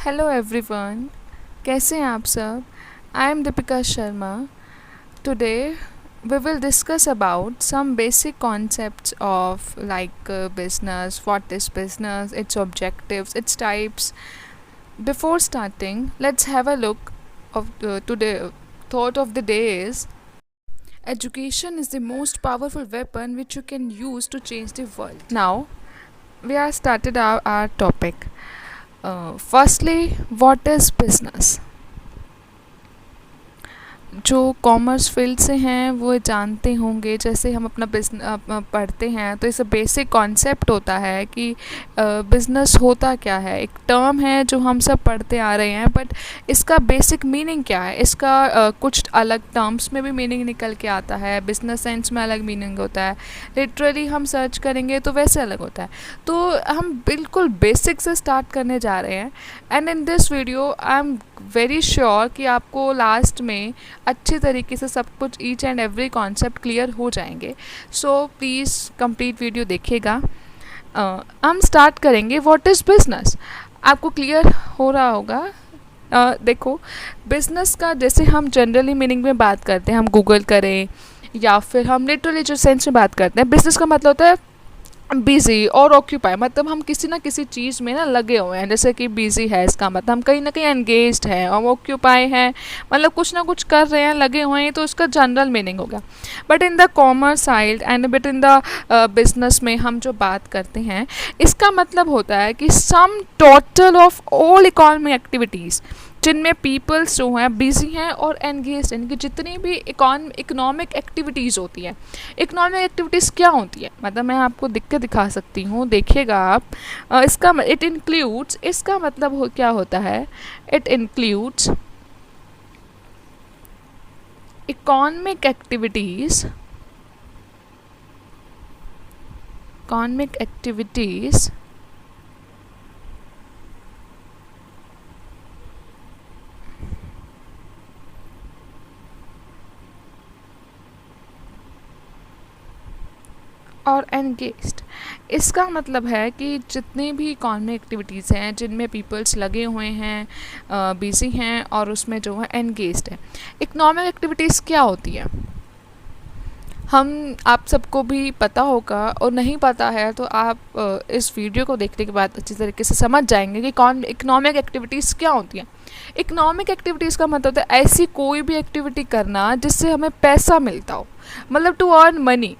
Hello everyone, कैसे हैं आप सब। I am Deepika Sharma. Today we will discuss about some basic concepts of business, what is business, its objectives, its types. Before starting, let's have a look of today thought of the day is education is the most powerful weapon which you can use to change the world. Now we are started our topic. Firstly, what is business? जो commerce field से हैं वो जानते होंगे। जैसे हम अपना business पढ़ते हैं तो इसे बेसिक कॉन्सेप्ट होता है कि बिज़नेस होता क्या है। एक टर्म है जो हम सब पढ़ते आ रहे हैं, बट इसका बेसिक मीनिंग क्या है। इसका कुछ अलग टर्म्स में भी मीनिंग निकल के आता है, बिजनेस सेंस में अलग मीनिंग होता है, लिटरली हम सर्च करेंगे तो वैसे अलग होता है। तो हम बिल्कुल बेसिक से स्टार्ट करने जा रहे हैं। And in this video I am very sure कि आपको लास्ट में अच्छे तरीके से सब कुछ each and every concept clear हो जाएंगे। सो प्लीज़ कंप्लीट वीडियो देखिएगा। हम स्टार्ट करेंगे व्हाट इज़ बिजनेस। आपको क्लियर हो रहा होगा। देखो, बिजनेस का जैसे हम जनरली मीनिंग में बात करते हैं, हम गूगल करें या फिर हम लिटरली जो सेंस में बात करते हैं, बिजनेस का मतलब होता है बिज़ी और ऑक्यूपाई। मतलब हम किसी ना किसी चीज़ में ना लगे हुए हैं। जैसे कि बिज़ी है, इसका मतलब हम कहीं ना कहीं एंगेज्ड हैं, और ऑक्यूपाई हैं मतलब कुछ ना कुछ कर रहे हैं, लगे हुए हैं। तो इसका जनरल मीनिंग हो गया। But in the commerce side and but in the business में हम जो बात करते हैं, इसका मतलब होता है कि sum total of all economic activities जिनमें पीपल्स जो हैं बिजी हैं और एंगेज हैं। इनकी जितनी भी इकोनॉमिक एक्टिविटीज़ होती हैं। इकोनॉमिक एक्टिविटीज़ क्या होती है, मतलब मैं आपको दिखा सकती हूँ, देखिएगा आप। इसका इट इंक्लूड्स, इसका मतलब क्या होता है, इट इंक्लूड्स इकोनॉमिक एक्टिविटीज़ और एंगेज्ड। इसका मतलब है कि जितनी भी इकॉनमिक एक्टिविटीज़ हैं जिनमें पीपल्स लगे हुए हैं, बिजी हैं और उसमें जो है एंगेज्ड है। इकोनॉमिक एक्टिविटीज़ क्या होती है, हम आप सबको भी पता होगा, और नहीं पता है तो आप इस वीडियो को देखने के बाद अच्छी तरीके से समझ जाएंगे कि इकोनॉमिक एक्टिविटीज़ क्या होती हैं। इकोनॉमिक एक्टिविटीज़ का मतलब होता है ऐसी कोई भी एक्टिविटी करना जिससे हमें पैसा मिलता हो, मतलब टू अर्न मनी।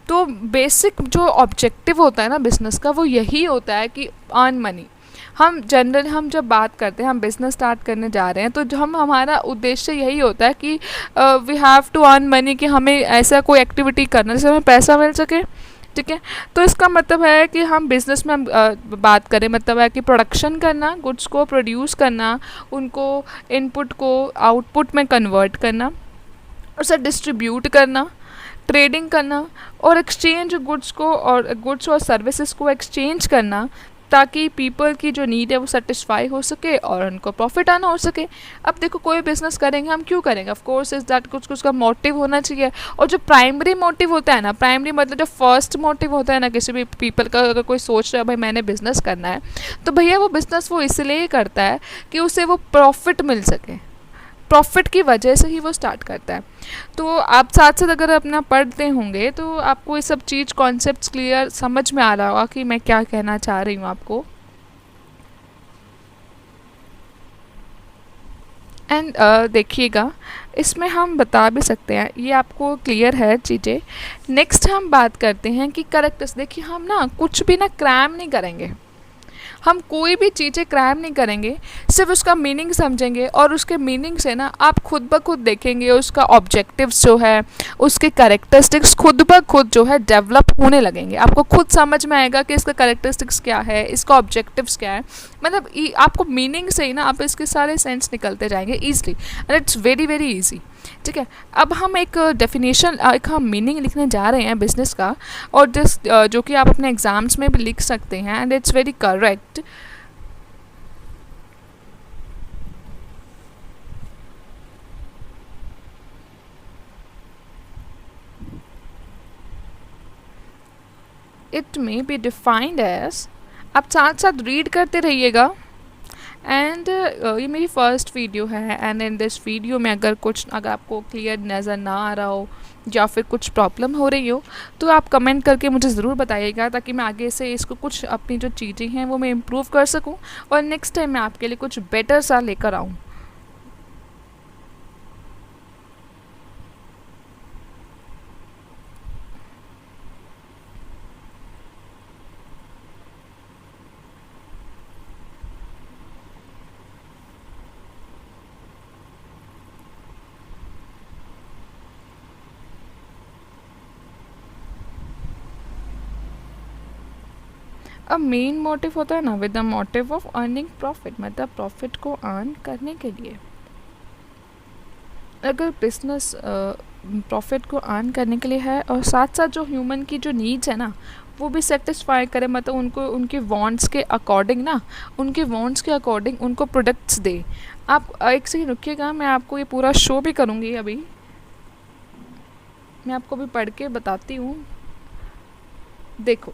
तो बेसिक जो ऑब्जेक्टिव होता है ना बिज़नेस का, वो यही होता है कि अर्न मनी। हम जब बात करते हैं, हम बिज़नेस स्टार्ट करने जा रहे हैं, तो जो हमारा उद्देश्य यही होता है कि we have to earn money, कि हमें ऐसा कोई एक्टिविटी करना जिससे हमें पैसा मिल सके। ठीक है, तो इसका मतलब है कि हम बिज़नेस में बात करें, मतलब है कि प्रोडक्शन करना, गुड्स को प्रोड्यूस करना, उनको इनपुट को आउटपुट में कन्वर्ट करना, उसे डिस्ट्रीब्यूट करना, ट्रेडिंग करना, और एक्सचेंज गुड्स और सर्विसेज को एक्सचेंज करना, ताकि पीपल की जो नीड है वो सेटिस्फाई हो सके और उनको प्रॉफिट आना हो सके। अब देखो, कोई बिज़नेस करेंगे, हम क्यों करेंगे, ऑफ कोर्स इज़ दैट कुछ का मोटिव होना चाहिए। और जो प्राइमरी मोटिव होता है ना, प्राइमरी मतलब जो फर्स्ट मोटिव होता है ना किसी भी पीपल का, अगर कोई सोच रहा है भाई मैंने बिज़नेस करना है, तो भैया वो बिज़नेस वो इसलिए करता है कि उसे वो प्रॉफिट मिल सके। प्रॉफिट की वजह से ही वो स्टार्ट करता है। तो आप साथ साथ अगर अपना पढ़ते होंगे तो आपको ये सब चीज़ कॉन्सेप्ट्स क्लियर समझ में आ रहा होगा कि मैं क्या कहना चाह रही हूँ आपको। एंड देखिएगा, इसमें हम बता भी सकते हैं, ये आपको क्लियर है चीज़ें। नेक्स्ट हम बात करते हैं कि करेक्टर्स। देखिए, हम ना कुछ भी ना क्रैम नहीं करेंगे, हम कोई भी चीज़ें क्रैम नहीं करेंगे, सिर्फ उसका मीनिंग समझेंगे, और उसके मीनिंग से ना आप खुद ब खुद देखेंगे उसका ऑब्जेक्टिव्स जो है, उसके कैरेक्टरिस्टिक्स खुद ब खुद जो है डेवलप होने लगेंगे। आपको खुद समझ में आएगा कि इसका कैरेक्टरिस्टिक्स क्या है, इसका ऑब्जेक्टिव्स क्या है। मतलब आपको मीनिंग से ही ना आप इसके सारे सेंस निकलते जाएंगे easily, and it's very very easy. ठीक है, अब हम एक डेफिनेशन, एक हम मीनिंग लिखने जा रहे हैं बिज़नेस का, और जो कि आप अपने एग्ज़ाम्स में भी लिख सकते हैं, and it's very correct. It may be defined as, आप साथ साथ रीड करते रहिएगा, एंड ये मेरी फर्स्ट वीडियो है, एंड इन दिस वीडियो में अगर आपको क्लियर नज़र ना आ रहा हो या फिर कुछ प्रॉब्लम हो रही हो तो आप कमेंट करके मुझे ज़रूर बताइएगा, ताकि मैं आगे से इसको कुछ अपनी जो चीज़ें हैं वो मैं इम्प्रूव कर सकूं और नेक्स्ट टाइम मैं आपके लिए कुछ बेटर सा लेकर आऊँ। अब मेन मोटिव होता है ना, with the motive of earning profit, मतलब प्रॉफिट को अर्न करने के लिए। अगर बिजनेस प्रॉफिट को अर्न करने के लिए है और साथ साथ जो ह्यूमन की जो नीड्स है ना वो भी सेटिस्फाई करे, मतलब उनको उनके वांट्स के अकॉर्डिंग ना, उनके वांट्स के अकॉर्डिंग उनको प्रोडक्ट्स दे। आप एक से ही रुकिएगा, मैं आपको ये पूरा शो भी करूँगी। अभी मैं आपको भी पढ़ के बताती हूँ। देखो,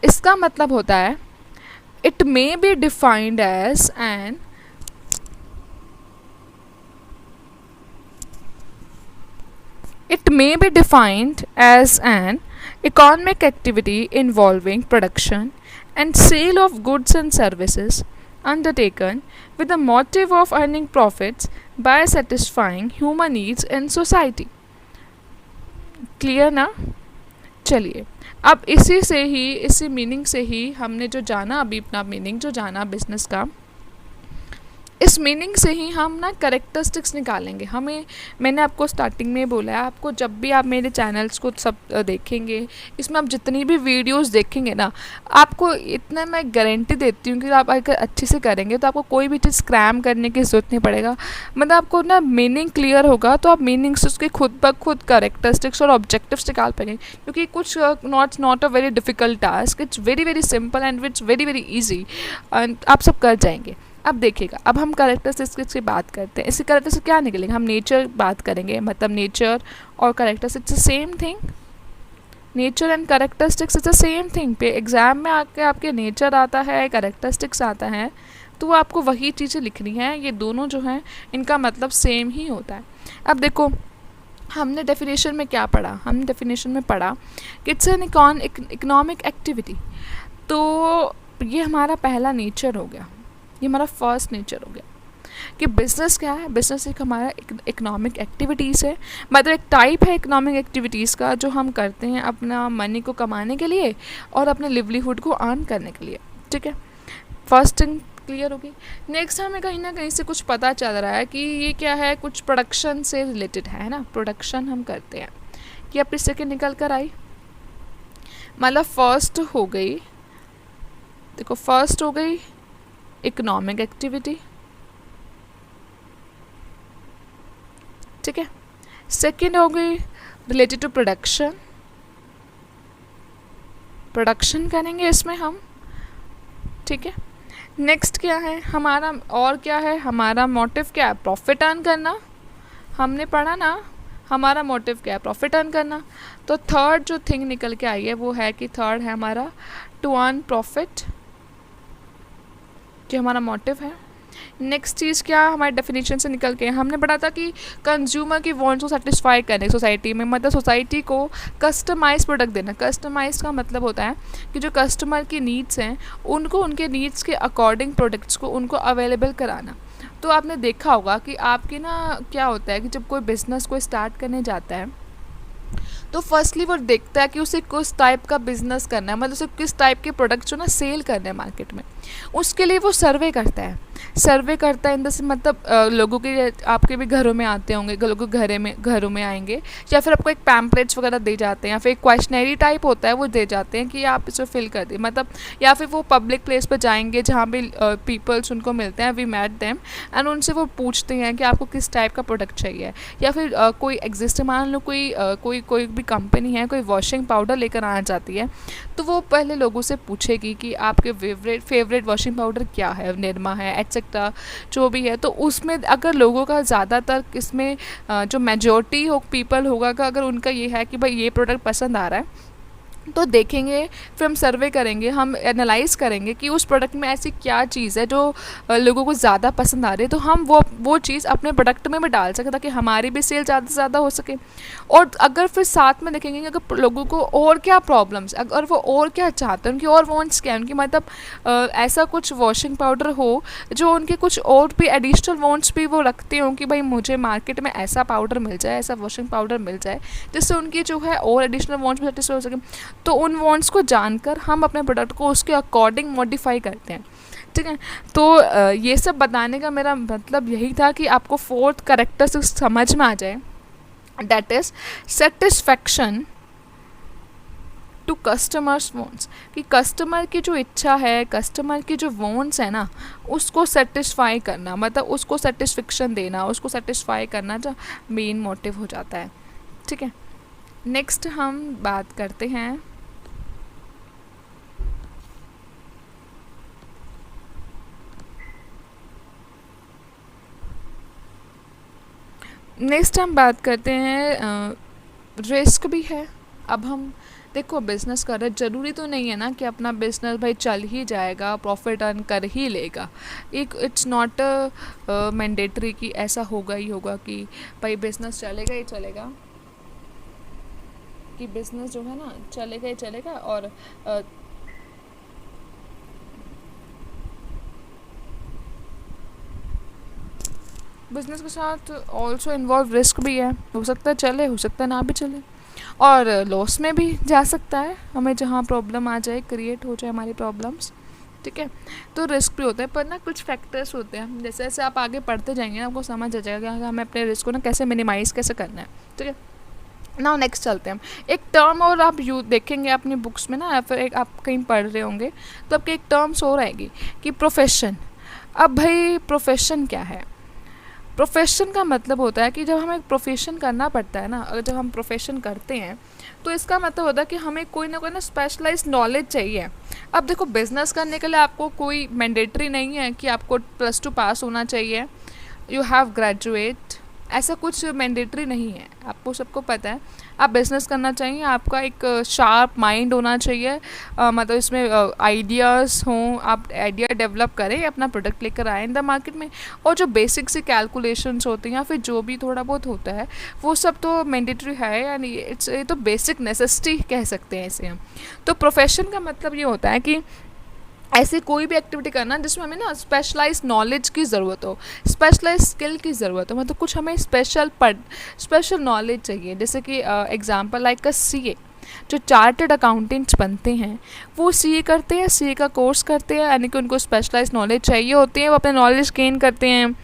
इसका मतलब होता है it may be defined as an It may be defined as an economic activity involving production and sale of goods and services undertaken with the motive of earning profits by satisfying human needs in society. Clear ना? चलिए, अब इसी meaning से ही हमने जो जाना, अभी अपना मीनिंग जो जाना बिजनेस का, इस मीनिंग से ही हम ना कैरेक्टरिस्टिक्स निकालेंगे। मैंने आपको स्टार्टिंग में बोला है, आपको जब भी आप मेरे चैनल्स को सब देखेंगे, इसमें आप जितनी भी वीडियोस देखेंगे ना, आपको इतना मैं गारंटी देती हूँ कि आप अगर अच्छे से करेंगे तो आपको कोई भी चीज़ स्क्रैम करने की ज़रूरत नहीं पड़ेगा। मतलब आपको ना मीनिंग क्लियर होगा तो आप मीनिंग से उसके खुद ब खुद कैरेक्टरिस्टिक्स और ऑब्जेक्टिव्स निकाल पाएंगे, क्योंकि कुछ not a very difficult task, it's very very simple and it's very very easy, and आप सब कर जाएंगे। अब देखिएगा, अब हम कैरेक्टरिस्टिक्स की बात करते हैं। इसके कैरेक्टर से क्या निकलेंगे, हम नेचर बात करेंगे, मतलब नेचर और characteristics same thing. Nature and characteristics is the same thing. पे एग्ज़ाम में आके आपके नेचर आता है, कैरेक्टरिस्टिक्स आता है, तो वो आपको वही चीज़ें लिखनी है। ये दोनों जो हैं इनका मतलब सेम ही होता है। अब देखो, हमने डेफिनेशन में क्या पढ़ा, हमने डेफिनेशन में पढ़ा कि इट्स एन इकोनॉमिक एक्टिविटी। तो ये हमारा पहला नेचर हो गया, ये हमारा फर्स्ट नेचर हो गया कि बिज़नेस क्या है। बिज़नेस एक हमारा इकोनॉमिक एक्टिविटीज़ है, मतलब एक टाइप है इकोनॉमिक एक्टिविटीज़ का जो हम करते हैं अपना मनी को कमाने के लिए और अपने लिवलीहुड को अर्न करने के लिए। ठीक है, फर्स्ट थिंग क्लियर होगी। नेक्स्ट हमें कहीं ना कहीं से कुछ पता चल रहा है कि ये क्या है, कुछ प्रोडक्शन से रिलेटेड है ना, प्रोडक्शन हम करते हैं। कि अपनी सेकेंड निकल कर आई, मतलब फर्स्ट हो गई, देखो फर्स्ट हो गई इकोनॉमिक एक्टिविटी, ठीक है। सेकेंड हो गई रिलेटेड टू प्रोडक्शन, प्रोडक्शन करेंगे इसमें हम, ठीक है। नेक्स्ट क्या है हमारा, और क्या है हमारा मोटिव, क्या है प्रॉफिट अर्न करना। हमने पढ़ा ना हमारा मोटिव क्या है, प्रॉफिट अर्न करना। तो थर्ड जो थिंग निकल के आई है वो है कि थर्ड है हमारा टू अर्न प्रॉफिट, जो हमारा मोटिव है। नेक्स्ट चीज़ क्या हमारे डेफिनेशन से निकल के हमने पढ़ा था कि कंज्यूमर की वांट्स को सेटिस्फाई करने सोसाइटी में, मतलब सोसाइटी को कस्टमाइज प्रोडक्ट देना। कस्टमाइज का मतलब होता है कि जो कस्टमर की नीड्स हैं उनको उनके नीड्स के अकॉर्डिंग प्रोडक्ट्स को उनको अवेलेबल कराना। तो आपने देखा होगा कि आपके ना क्या होता है कि जब कोई बिज़नेस को स्टार्ट करने जाता है तो फर्स्टली वो देखता है कि उसे किस टाइप का बिज़नेस करना है, मतलब उसे किस टाइप के प्रोडक्ट्स जो ना सेल करने हैं मार्केट में। उसके लिए वो सर्वे करता है, सर्वे करता है इन द सेंस मतलब लोगों के, आपके भी घरों में आते होंगे, लोगों के घरों में आएंगे, या फिर आपको एक पैम्पलेट्स वगैरह दे जाते हैं, या फिर एक क्वेश्चनरी टाइप होता है वो दे जाते हैं कि आप इसे फिल कर दें, मतलब या फिर वो पब्लिक प्लेस पर जाएंगे जहाँ पे पीपल्स उनको मिलते हैं, वी मैट देम, एंड उनसे वो पूछते हैं कि आपको किस टाइप का प्रोडक्ट चाहिए। या फिर कोई एग्जिस्ट, मान लो कोई भी कंपनी है, कोई वॉशिंग पाउडर लेकर आना चाहती है, तो वो पहले लोगों से पूछेगी कि आपके फेवरेट वॉशिंग पाउडर क्या है, निरमा है एट्सेट्रा जो भी है। तो उसमें अगर लोगों का ज़्यादातर इसमें जो मेजॉरिटी हो पीपल होगा, अगर उनका ये है कि भाई ये प्रोडक्ट पसंद आ रहा है, तो देखेंगे, फिर हम सर्वे करेंगे, हम एनालाइज़ करेंगे कि उस प्रोडक्ट में ऐसी क्या चीज़ है जो लोगों को ज़्यादा पसंद आ रही है, तो हम वो चीज़ अपने प्रोडक्ट में भी डाल सकें ताकि हमारी भी सेल ज़्यादा से ज़्यादा हो सके। और अगर फिर साथ में देखेंगे कि अगर लोगों को और क्या प्रॉब्लम्स, अगर वो और क्या चाहते हैं, उनकी और वांट्स क्या है, उनकी मतलब ऐसा कुछ वॉशिंग पाउडर हो जो उनके कुछ और भी एडिशनल वांट्स भी वो रखते हो कि भाई मुझे मार्केट में ऐसा पाउडर मिल जाए, ऐसा वॉशिंग पाउडर मिल जाए जिससे उनकी जो है और एडिशनल वांट्स भी सेटिस्फाई हो सके। तो उन वांट्स को जानकर हम अपने प्रोडक्ट को उसके अकॉर्डिंग मॉडिफाई करते हैं। ठीक है। तो ये सब बताने का मेरा मतलब यही था कि आपको फोर्थ करेक्टर से समझ में आ जाए, that is satisfaction to customers wants, कि कस्टमर की जो इच्छा है, कस्टमर की जो वांट्स है ना, उसको सेटिस्फाई करना, मतलब उसको सेटिस्फेक्शन देना, उसको सेटिस्फाई करना जो मेन मोटिव हो जाता है। ठीक है। नेक्स्ट हम बात करते हैं रिस्क भी है। अब हम देखो बिज़नेस कर रहे, ज़रूरी तो नहीं है ना कि अपना बिज़नेस भाई चल ही जाएगा, प्रॉफिट अर्न कर ही लेगा। एक इट्स नॉट मैंडेटरी कि ऐसा होगा ही होगा कि भाई बिज़नेस चलेगा ही चलेगा, कि बिज़नेस जो है ना चलेगा ही चलेगा। और बिज़नेस के साथ ऑल्सो इन्वॉल्व रिस्क भी है, हो सकता है चले, हो सकता है ना भी चले, और लॉस में भी जा सकता है, हमें जहाँ प्रॉब्लम आ जाए, क्रिएट हो जाए हमारी प्रॉब्लम्स। ठीक है। तो रिस्क भी होता है, पर ना कुछ फैक्टर्स होते हैं, जैसे जैसे आप आगे पढ़ते जाएंगे ना आपको समझ आ जाएगा कि हमें अपने रिस्क को ना कैसे मिनिमाइज़ कैसे करना है। ठीक है। नाउ नेक्स्ट चलते हैं हम एक टर्म, और आप यू देखेंगे अपनी बुक्स में ना, या फिर एक आप कहीं पढ़ रहे होंगे तो आपके एक टर्म्स हो रहेगी कि प्रोफेशन। अब भाई प्रोफेशन क्या है? प्रोफेशन का मतलब होता है कि जब हमें प्रोफेशन करना पड़ता है ना, अगर जब हम प्रोफेशन करते हैं तो इसका मतलब होता है कि हमें कोई ना स्पेशलाइज्ड नॉलेज चाहिए। अब देखो बिज़नेस करने के लिए आपको कोई मैंडेटरी नहीं है कि आपको +2 पास होना चाहिए, यू हैव ग्रेजुएट, ऐसा कुछ मैंडेटरी नहीं है, आपको सबको पता है। आप बिज़नेस करना चाहिए, आपका एक शार्प माइंड होना चाहिए, मतलब इसमें आइडियाज़ हों, आप आइडिया डेवलप करें, अपना प्रोडक्ट लेकर आए इन द मार्केट में। और जो बेसिक सी कैलकुलेशंस होती हैं या फिर जो भी थोड़ा बहुत होता है वो सब तो मैंडेटरी है, यानी ये तो बेसिक नेसेसिटी कह सकते हैं इसे हम। तो प्रोफेशन का मतलब ये होता है कि ऐसे कोई भी एक्टिविटी करना जिसमें हमें ना स्पेशलाइज नॉलेज की ज़रूरत हो, स्पेशलाइज स्किल की ज़रूरत हो, मतलब कुछ हमें स्पेशल नॉलेज चाहिए। जैसे कि एग्जांपल लाइक सीए, जो चार्टर्ड अकाउंटेंट्स बनते हैं वो सीए करते हैं, सीए का कोर्स करते हैं, यानी कि उनको स्पेशलाइज नॉलेज चाहिए होती है, वो अपने नॉलेज गेन करते हैं।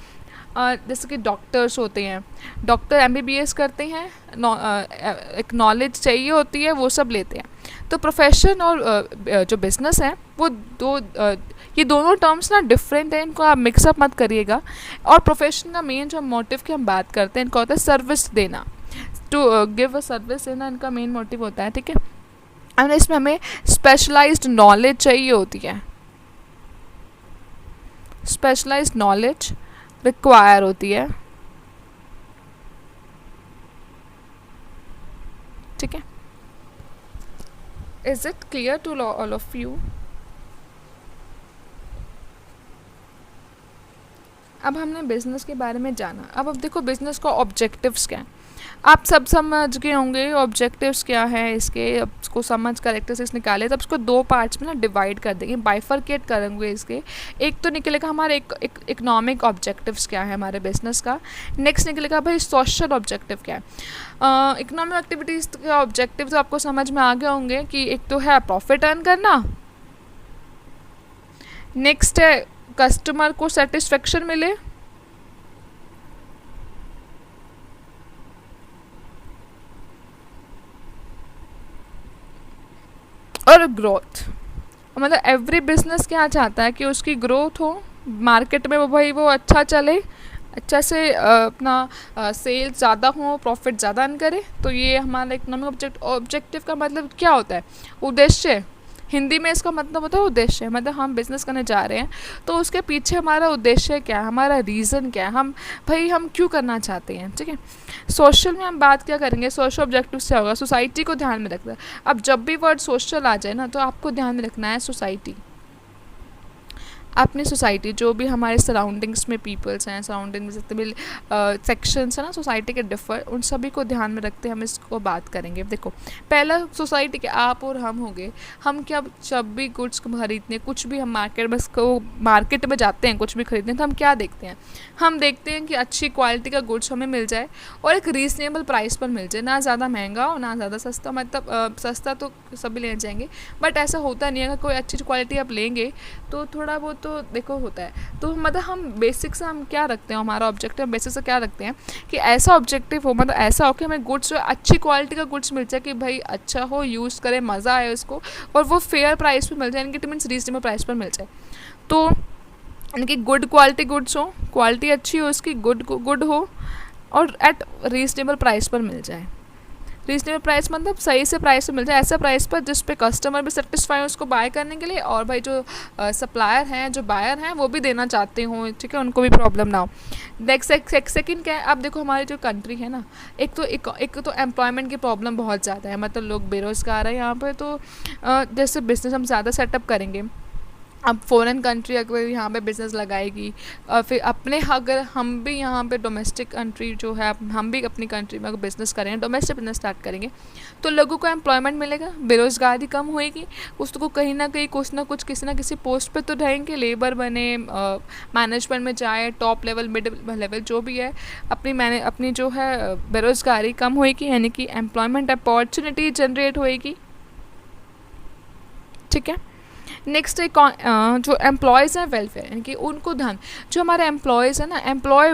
जैसे कि डॉक्टर्स होते हैं, डॉक्टर एमबीबीएस करते हैं, एक नॉलेज चाहिए होती है, वो सब लेते हैं। तो प्रोफेशन और जो बिज़नेस है वो ये दोनों टर्म्स ना डिफरेंट हैं, इनको आप मिक्सअप मत करिएगा। और प्रोफेशन का मेन जो मोटिव की हम बात करते हैं, इनका होता है सर्विस देना, टू गिव अ सर्विस देना इनका मेन मोटिव होता है। ठीक है। और इसमें हमें स्पेशलाइज्ड नॉलेज चाहिए होती है, स्पेशलाइज्ड नॉलेज रिक्वायर होती है। ठीक है। Is it clear to all of you? अब हमने बिज़नेस के बारे में जाना, अब देखो बिज़नेस का ऑब्जेक्टिव्स क्या हैं। आप सब समझ गए होंगे ऑब्जेक्टिव्स क्या है इसके, अब इसको समझ कर एक्सरसाइज निकाले, तब इसको 2 पार्ट्स में ना डिवाइड कर देंगे, बाइफरकेट करेंगे इसके। एक तो निकलेगा हमारे इकोनॉमिक ऑब्जेक्टिव्स क्या है हमारे बिजनेस का, नेक्स्ट निकलेगा भाई सोशल ऑब्जेक्टिव क्या है। इकोनॉमिक एक्टिविटीज़ का ऑब्जेक्टिव तो आपको समझ में आ गए होंगे कि एक तो है प्रॉफिट अर्न करना, नेक्स्ट है कस्टमर को सेटिस्फेक्शन मिले, और ग्रोथ। मतलब एवरी बिजनेस क्या चाहता है कि उसकी ग्रोथ हो, मार्केट में वो भाई वो अच्छा चले, अच्छा से अपना सेल्स ज़्यादा हो, प्रॉफिट ज़्यादा अर्न करे। तो ये हमारा इकोनॉमिक ऑब्जेक्टिव का मतलब क्या होता है, उद्देश्य हिंदी में इसका मतलब होता है उद्देश्य, मतलब हम बिज़नेस करने जा रहे हैं तो उसके पीछे हमारा उद्देश्य क्या है, हमारा रीज़न क्या है, हम भाई हम क्यों करना चाहते हैं, ठीक है। सोशल में हम बात क्या करेंगे, सोशल ऑब्जेक्टिव क्या होगा, सोसाइटी को ध्यान में रखना है। अब जब भी वर्ड सोशल आ जाए ना तो आपको ध्यान में रखना है सोसाइटी, अपनी सोसाइटी, जो भी हमारे सराउंडिंग्स में पीपल्स हैं, सराउंडिंग में जितने भी सेक्शंस हैं ना सोसाइटी के डिफर, उन सभी को ध्यान में रखते हम इसको बात करेंगे। देखो पहला सोसाइटी के आप और हम होंगे, हम क्या जब भी गुड्स खरीदने, कुछ भी हम मार्केट में जाते हैं कुछ भी खरीदने, तो हम क्या देखते हैं, हम देखते हैं कि अच्छी क्वालिटी का गुड्स हमें मिल जाए और एक रीज़नेबल प्राइस पर मिल जाए, ना ज़्यादा महंगा और ना ज़्यादा सस्ता। मतलब सस्ता तो सभी लेना चाहेंगे बट ऐसा होता नहीं है, अगर कोई अच्छी क्वालिटी आप लेंगे तो थोड़ा बहुत तो देखो होता है। तो मतलब हम बेसिक से हम क्या रखते हैं, हमारा ऑब्जेक्टिव बेसिक से क्या रखते हैं कि ऐसा ऑब्जेक्टिव हो, मतलब ऐसा हो कि हमें गुड्स जो अच्छी क्वालिटी का गुड्स मिल जाए, कि भाई अच्छा हो, यूज़ करें, मज़ा आए उसको, और वो फेयर प्राइस पे मिल जाए, यानी कि मीन्स रीजनेबल प्राइस पर मिल जाए। तो यानी कि गुड क्वालिटी गुड्स हो, क्वालिटी अच्छी हो उसकी, गुड हो और एट रीजनेबल प्राइस पर मिल जाए। रीजनेबल प्राइस मतलब सही से प्राइस पे मिल जाए, ऐसा प्राइस पर जिस पे कस्टमर भी सेटिस्फाई हो उसको बाय करने के लिए, और भाई जो सप्लायर हैं, जो बायर हैं, वो भी देना चाहते हों, ठीक है, उनको भी प्रॉब्लम ना हो। नेक्स्ट सेकंड क्या है, अब देखो हमारी जो कंट्री है ना, एक तो एम्प्लॉयमेंट की प्रॉब्लम बहुत ज़्यादा है, मतलब लोग बेरोज़गार हैं यहाँ पर। तो जैसे बिज़नेस हम ज़्यादा सेटअप करेंगे, अब फॉरेन कंट्री अगर यहाँ पे बिज़नेस लगाएगी, और फिर अपने अगर हम भी यहाँ पे डोमेस्टिक कंट्री जो है, हम भी अपनी कंट्री में अगर बिज़नेस करेंगे, डोमेस्टिक बिज़नेस स्टार्ट करेंगे, तो लोगों को एम्प्लॉयमेंट मिलेगा, बेरोज़गारी कम होएगी, उसको कहीं ना कहीं कुछ ना कुछ किसी ना किसी पोस्ट पे तो रहेंगे, लेबर बने, मैनेजमेंट में जाए, टॉप लेवल, मिड लेवल, जो भी है, अपनी जो है बेरोज़गारी कम होएगी, यानी कि एम्प्लॉयमेंट अपॉर्चुनिटी जनरेट होएगी, ठीक है। नेक्स्ट एक जो एम्प्लॉयज़ हैं वेलफेयर, यानी कि उनको ध्यान, जो हमारे एम्प्लॉयज़ हैं ना, एम्प्लॉय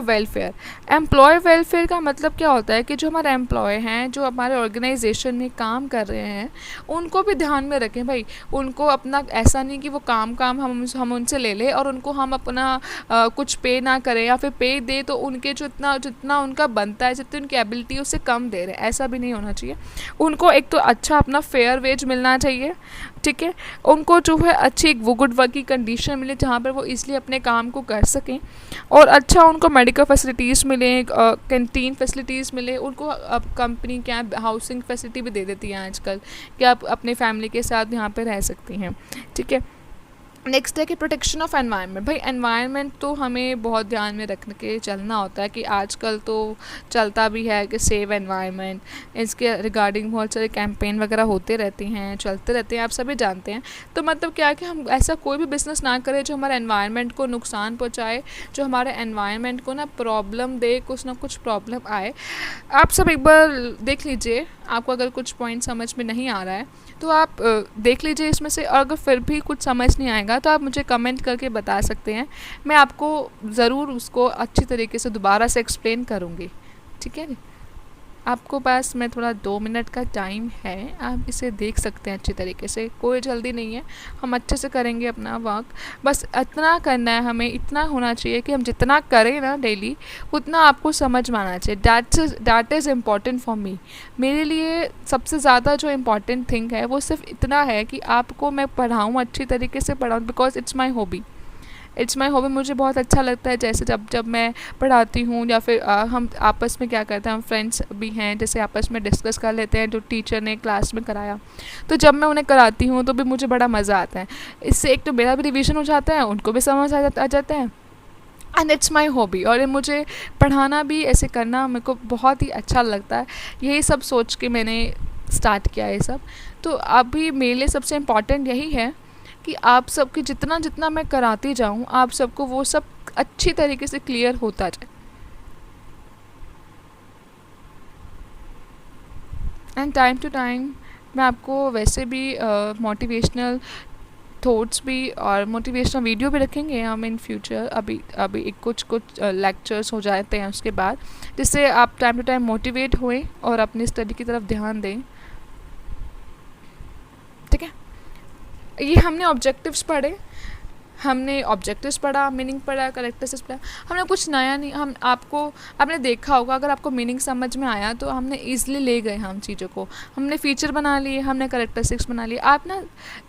वेलफेयर का मतलब क्या होता है कि जो हमारे एम्प्लॉय हैं, जो हमारे ऑर्गेनाइजेशन में काम कर रहे हैं, उनको भी ध्यान में रखें भाई। उनको अपना ऐसा नहीं कि वो काम हम उनसे ले लें और उनको हम अपना कुछ पे ना करें, या फिर पे दे तो उनके जितना उनका बनता है, जितनी उनकी एबिलिटी उससे कम दे रहे हैं, ऐसा भी नहीं होना चाहिए। उनको एक तो अच्छा अपना फेयर वेज मिलना चाहिए, ठीक है, उनको जो है अच्छी एक वो गुड वर्किंग कंडीशन मिले जहाँ पर वो इसलिए अपने काम को कर सकें, और अच्छा उनको मेडिकल फैसिलिटीज़ मिले, कैंटीन फैसिलिटीज़ मिले, उनको अब कंपनी क्या हाउसिंग फैसिलिटी भी दे देती है आजकल, कि आप अपने फैमिली के साथ यहाँ पे रह सकती हैं, ठीक है। नेक्स्ट है कि प्रोटेक्शन ऑफ एनवायरनमेंट। भाई एनवायरनमेंट तो हमें बहुत ध्यान में रख के चलना होता है, कि आजकल तो चलता भी है कि सेव एनवायरनमेंट, इसके रिगार्डिंग बहुत सारे कैंपेन वगैरह होते रहते हैं, चलते रहते हैं, आप सभी जानते हैं। तो मतलब क्या है कि हम ऐसा कोई भी बिज़नेस ना करें जो हमारे एनवायरनमेंट को नुकसान पहुँचाए, जो हमारे एनवायरनमेंट को ना प्रॉब्लम दे, कुछ ना कुछ प्रॉब्लम आए। आप सब एक बार देख लीजिए, आपको अगर कुछ पॉइंट समझ में नहीं आ रहा है तो आप देख लीजिए इसमें से, और अगर फिर भी कुछ समझ नहीं आएगा तो आप मुझे कमेंट करके बता सकते हैं, मैं आपको ज़रूर उसको अच्छी तरीके से दोबारा से एक्सप्लेन करूँगी, ठीक है। आपको पास मैं थोड़ा 2 मिनट का टाइम है, आप इसे देख सकते हैं अच्छी तरीके से, कोई जल्दी नहीं है, हम अच्छे से करेंगे अपना वर्क। बस इतना करना है, हमें इतना होना चाहिए कि हम जितना करें ना डेली, उतना आपको समझ में आना चाहिए। That is important for me. मेरे लिए सबसे ज़्यादा जो इम्पॉर्टेंट थिंग है वो सिर्फ इतना है कि आपको मैं पढ़ाऊँ, अच्छी तरीके से पढ़ाऊँ, बिकॉज इट्स माई हॉबी। मुझे बहुत अच्छा लगता है, जैसे जब मैं पढ़ाती हूँ, या फिर हम आपस में क्या करते हैं, हम फ्रेंड्स भी हैं, जैसे आपस में डिस्कस कर लेते हैं जो टीचर ने क्लास में कराया, तो जब मैं उन्हें कराती हूँ तो भी मुझे बड़ा मज़ा आता है। इससे एक तो मेरा भी रिवीजन हो जाता है, उनको भी समझ आ जाता है, एंड इट्स माई हॉबी। और ये मुझे पढ़ाना भी, ऐसे करना मेरे को बहुत ही अच्छा लगता है। यही सब सोच के मैंने स्टार्ट किया ये सब। तो अभी मेरे लिए सबसे इम्पॉर्टेंट यही है कि आप सबके जितना जितना मैं कराती जाऊँ, आप सबको वो सब अच्छी तरीके से क्लियर होता जाए। एंड टाइम टू टाइम मैं आपको वैसे भी मोटिवेशनल थॉट्स भी और मोटिवेशनल वीडियो भी रखेंगे हम इन फ्यूचर। अभी एक कुछ लेक्चर्स हो जाते हैं उसके बाद, जिससे आप टाइम टू टाइम मोटिवेट हुए और अपनी स्टडी की तरफ ध्यान दें, ठीक है। ये हमने ऑब्जेक्टिव्स पढ़े। हमने ऑब्जेक्टिव्स पढ़ा, मीनिंग पढ़ा, करेक्टरिस्टिक्स पढ़ा, हमने कुछ नया नहीं, हम आपको आपने देखा होगा, अगर आपको मीनिंग समझ में आया तो हमने ईज़िली ले गए हम चीज़ों को, हमने फीचर बना लिए, हमने करेक्टरिस्टिक्स बना लिए। आप ना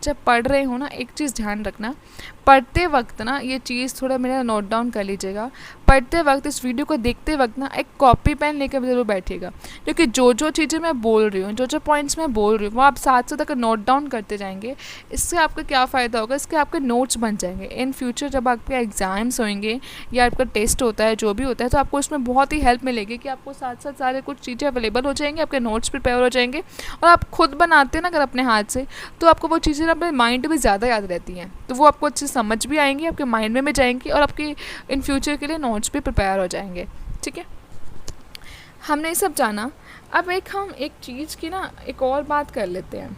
जब पढ़ रहे हो ना, एक चीज़ ध्यान रखना, पढ़ते वक्त ना ये चीज़ थोड़ा मेरा नोट डाउन कर लीजिएगा। पढ़ते वक्त, इस वीडियो को देखते वक्त ना एक कॉपी पेन लेकर ज़रूर बैठिएगा, क्योंकि जो जो चीज़ें मैं बोल रही हूँ, जो जो पॉइंट्स मैं बोल रही हूँ, वो आप साथ साथ अगर नोट डाउन करते जाएंगे, इससे आपका क्या फ़ायदा होगा, इसके आपके नोट्स बन जाएंगे। इन फ्यूचर जब आपके एग्ज़ाम्स होंगे या आपका टेस्ट होता है, जो भी होता है, तो आपको इसमें बहुत ही हेल्प मिलेगी कि आपको साथ साथ सारे कुछ चीज़ें अवेलेबल हो जाएंगी, आपके नोट्स प्रिपेयर हो जाएंगे, और आप खुद बनाते हैं ना अगर अपने हाथ से, तो आपको वो चीज़ें अपने माइंड में ज़्यादा याद रहती हैं, तो वो आपको अच्छे समझ भी आएंगी, आपके माइंड में भी जाएंगी, और आपकी इन फ्यूचर के लिए नोट्स भी प्रिपेयर हो जाएंगे। ठीक है, हमने ये सब जाना। अब हम एक चीज़ की ना एक और बात कर लेते हैं।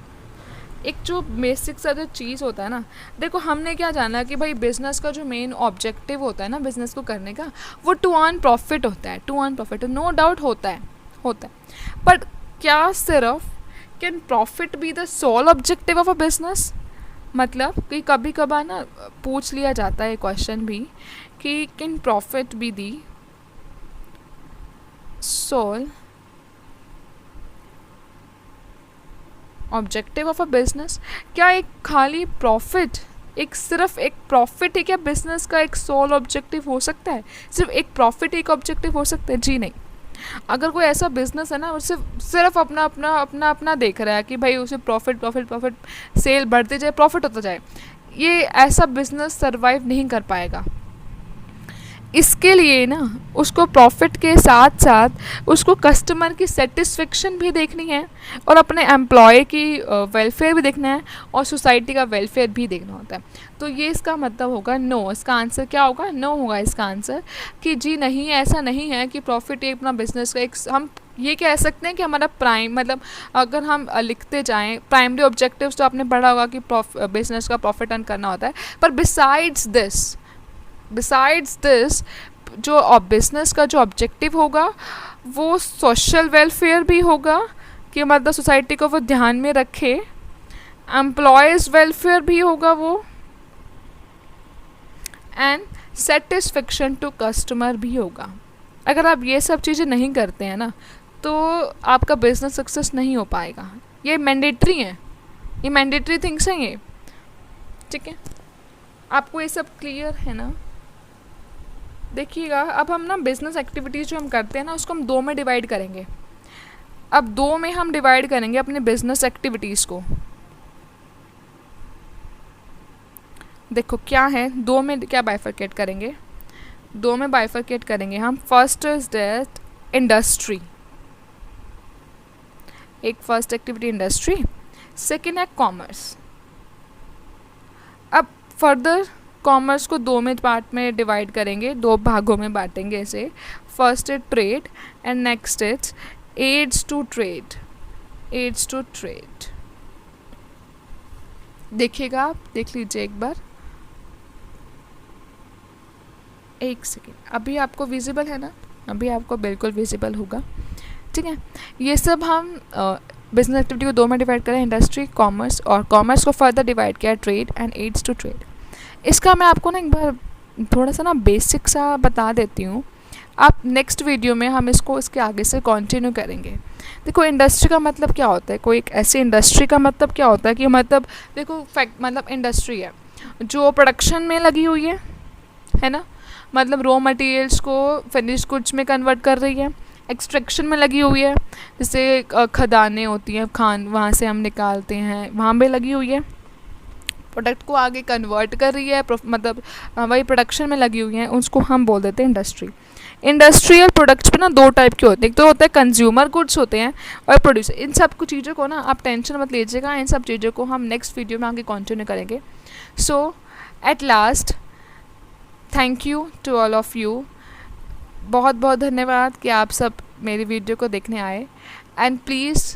एक जो बेसिक सा जो चीज़ होता है ना, देखो हमने क्या जाना कि भाई बिज़नेस का जो मेन ऑब्जेक्टिव होता है ना बिज़नेस को करने का, वो टू अर्न प्रॉफिट होता है। To earn profit no doubt होता है, बट क्या सिर्फ can profit be the sole objective of a business? मतलब कि कभी कभार ना पूछ लिया जाता है क्वेश्चन भी कि can profit be the sole objective of a business? क्या एक खाली प्रॉफिट, सिर्फ एक प्रॉफिट ही क्या बिजनेस का एक सोल ऑब्जेक्टिव हो सकता है? सिर्फ एक प्रॉफिट एक ऑब्जेक्टिव हो सकता है? जी नहीं। अगर कोई ऐसा बिजनेस है ना, वो सिर्फ अपना अपना अपना अपना देख रहा है कि भाई उसे प्रॉफिट प्रॉफिट प्रॉफिट, सेल बढ़ते जाए, प्रॉफिट होता जाए, ये ऐसा बिजनेस सरवाइव नहीं कर पाएगा। इसके लिए ना उसको प्रॉफिट के साथ साथ उसको कस्टमर की सेटिस्फेक्शन भी देखनी है, और अपने एम्प्लॉय की वेलफेयर भी देखना है, और सोसाइटी का वेलफेयर भी देखना होता है। तो ये इसका मतलब होगा नो। इसका आंसर क्या होगा? नो होगा इसका आंसर, कि जी नहीं, ऐसा नहीं है कि प्रॉफिट एक अपना बिजनेस का एक, हम ये कह सकते हैं कि हमारा मतलब अगर हम लिखते जाएं प्राइमरी ऑब्जेक्टिव्स, तो आपने पढ़ा होगा कि बिजनेस का प्रॉफिट अर्न करना होता है, पर बिसाइड्स दिस जो बिज़नेस का जो ऑब्जेक्टिव होगा वो सोशल वेलफेयर भी होगा, कि मतलब सोसाइटी को वो ध्यान में रखे, एम्प्लॉयज़ वेलफेयर भी होगा वो, एंड सेटिस्फेक्शन टू कस्टमर भी होगा। अगर आप ये सब चीज़ें नहीं करते हैं ना, तो आपका बिजनेस सक्सेस नहीं हो पाएगा। ये मैंडेटरी है, ये मैंडेटरी थिंग्स हैं ये। ठीक है, आपको ये सब क्लियर है ना? देखिएगा, अब हम ना बिज़नेस एक्टिविटीज़ जो हम करते हैं ना, उसको हम दो में डिवाइड करेंगे। अब दो में हम डिवाइड करेंगे अपने बिज़नेस एक्टिविटीज़ को। देखो क्या है, दो में क्या बाइफरकेट करेंगे, दो में बाइफरकेट करेंगे हम। फर्स्ट इज दैट इंडस्ट्री, एक फर्स्ट एक्टिविटी इंडस्ट्री, सेकेंड है कॉमर्स। अब फर्दर कॉमर्स को दो में पार्ट में डिवाइड करेंगे, दो भागों में बांटेंगे इसे। First is trade and next is aids to trade, aids to trade. देखिएगा, आप देख लीजिए एक बार, एक सेकेंड, अभी आपको विजिबल है ना? अभी आपको बिल्कुल विजिबल होगा। ठीक है, ये सब हम बिजनेस एक्टिविटी को दो में डिवाइड करें, इंडस्ट्री, कॉमर्स, और कॉमर्स को फर्दर डिवाइड किया trade and aids to trade. इसका मैं आपको ना एक बार थोड़ा सा ना बेसिक सा बता देती हूँ। आप नेक्स्ट वीडियो में हम इसके आगे से कंटिन्यू करेंगे। देखो इंडस्ट्री का मतलब क्या होता है, कोई एक ऐसी इंडस्ट्री का मतलब क्या होता है कि मतलब देखो मतलब इंडस्ट्री है जो प्रोडक्शन में लगी हुई है ना, मतलब रॉ मटेरियल्स को फिनिश गुड्स में कन्वर्ट कर रही है, एक्सट्रैक्शन में लगी हुई है, जैसे खदानें होती हैं, वहाँ से हम निकालते हैं, वहाँ पे लगी हुई है, प्रोडक्ट को आगे कन्वर्ट कर रही है, मतलब वही प्रोडक्शन में लगी हुई है, उसको हम बोल देते हैं इंडस्ट्री। इंडस्ट्रियल प्रोडक्ट्स पे ना दो टाइप के होते हैं, एक तो होता है कंज्यूमर गुड्स होते हैं, और प्रोड्यूसर। इन सब कुछ चीज़ों को ना आप टेंशन मत लीजिएगा, इन सब चीज़ों को हम नेक्स्ट वीडियो में आगे कंटिन्यू करेंगे। So at last, thank you to all of you, बहुत बहुत धन्यवाद कि आप सब मेरी वीडियो को देखने आए, and please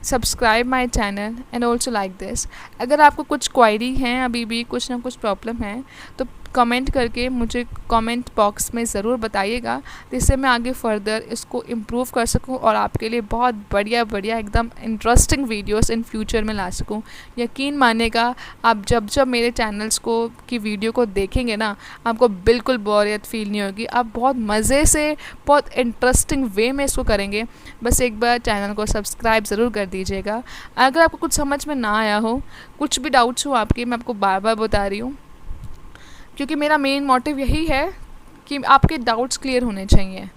subscribe my channel and also like this. अगर आपको कुछ क्वायरी हैं, अभी भी कुछ ना कुछ प्रॉब्लम है, तो कमेंट करके मुझे कमेंट बॉक्स में ज़रूर बताइएगा, जिससे मैं आगे फर्दर इसको इम्प्रूव कर सकूं और आपके लिए बहुत बढ़िया बढ़िया एकदम इंटरेस्टिंग वीडियोस इन फ्यूचर में ला सकूं। यकीन मानिएगा, आप जब जब मेरे चैनल्स को की वीडियो को देखेंगे ना, आपको बिल्कुल बोरियत फील नहीं होगी। आप बहुत मज़े से, बहुत इंटरेस्टिंग वे में इसको करेंगे। बस एक बार चैनल को सब्सक्राइब ज़रूर कर दीजिएगा। अगर आपको कुछ समझ में ना आया हो, कुछ भी डाउट्स हो आपके, मैं आपको बार बार बता रही हूँ, क्योंकि मेरा मेन मोटिव यही है कि आपके डाउट्स क्लियर होने चाहिए।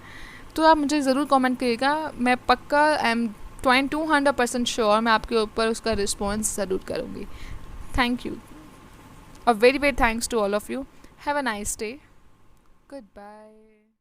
तो आप मुझे ज़रूर कमेंट करिएगा, मैं पक्का आई एम 200% श्योर मैं आपके ऊपर उसका रिस्पॉन्स ज़रूर करूँगी। Thank you, a very very thanks to all of you. Have a nice day, good bye.